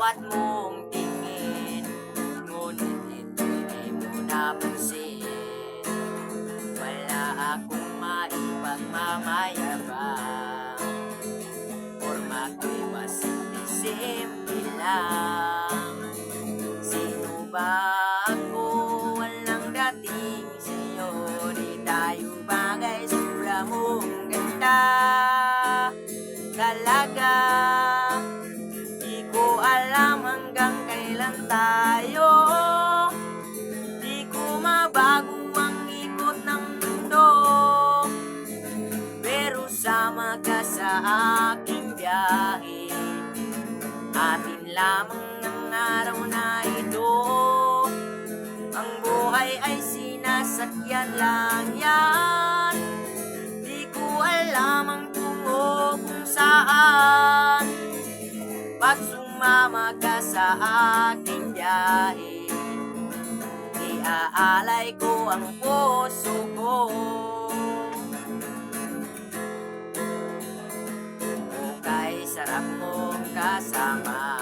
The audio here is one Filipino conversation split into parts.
tapat mong tingin, ngunit ito'y di mo napansin. Wala akong maipagmamayabang, forma ko'y masimple-simple lang. Sino ba ako? Walang dating sa'yo, di tayo bagay, sobra mong ganda talaga. Di ko alam hanggang kailan tayo, di ko mabago ang ikot ng mundo, pero sama ka sa aking biyahe. Atin lamang ang araw na ito, ang buhay ay sinasakyan lang yan. Di ko alam ang tungo kung saan, pag sumama ka sa aking biyahe, iaalay ko ang puso ko. Okay, sarap mong kasama,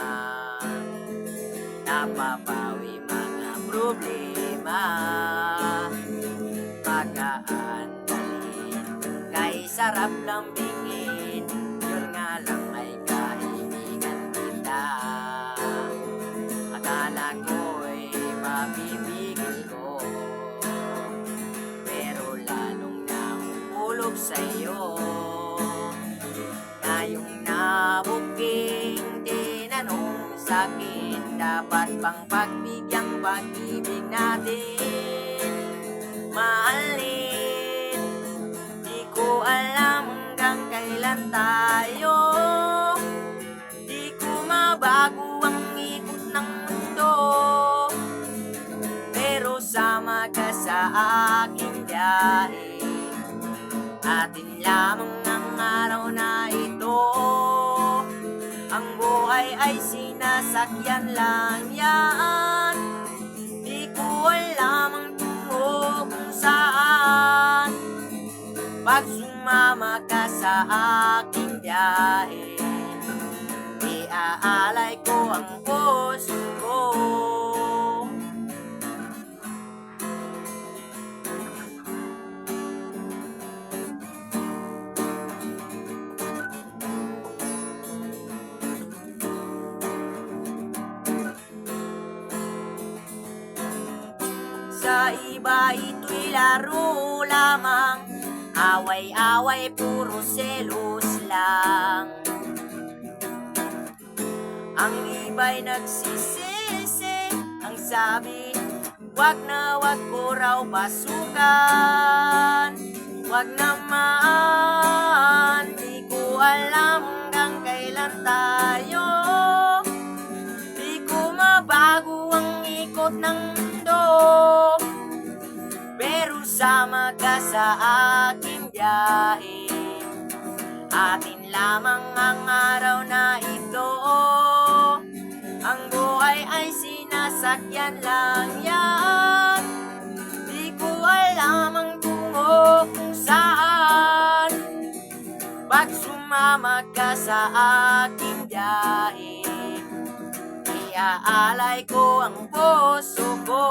napapawi mga problema, magaan dalhin, kay sarap lambingin, yun nga lang ay kaibigan kita. Akala ko'y mabibigil ko, pero lalong nahulog sa'yo. Ngayong nabuking tinanong sa'kin, dapat bang pagbigyang pag-ibig natin? Mahalin, di ko alam hanggang kailan tayo, di ko mabago ang ikot ng mundo, pero sama ka sa aking biyahe. Atin lamang ang araw na ito, ang buhay ay sinasakyan lang yan. Di ko alam ang tungo kung saan, pag sumama ka sa aking biyahe, iaalay ko ang puso ko. Sa iba ito'y laro lamang, away-away puro selos lang. Ang iba'y nagsisisi, ang sabi, wag na wag ko raw pasukan. Wag naman, di ko alam hanggang kailan tayo, di ko mabago ang ikot ng mundo, pero sama ka sa aking biyahe. Atin lamang ang araw na ito, ang buhay ay sinasakyan lang yan. Di ko alam ang tungo kung saan, pag sumama ka sa aking biyahe, iaalay ko ang puso ko.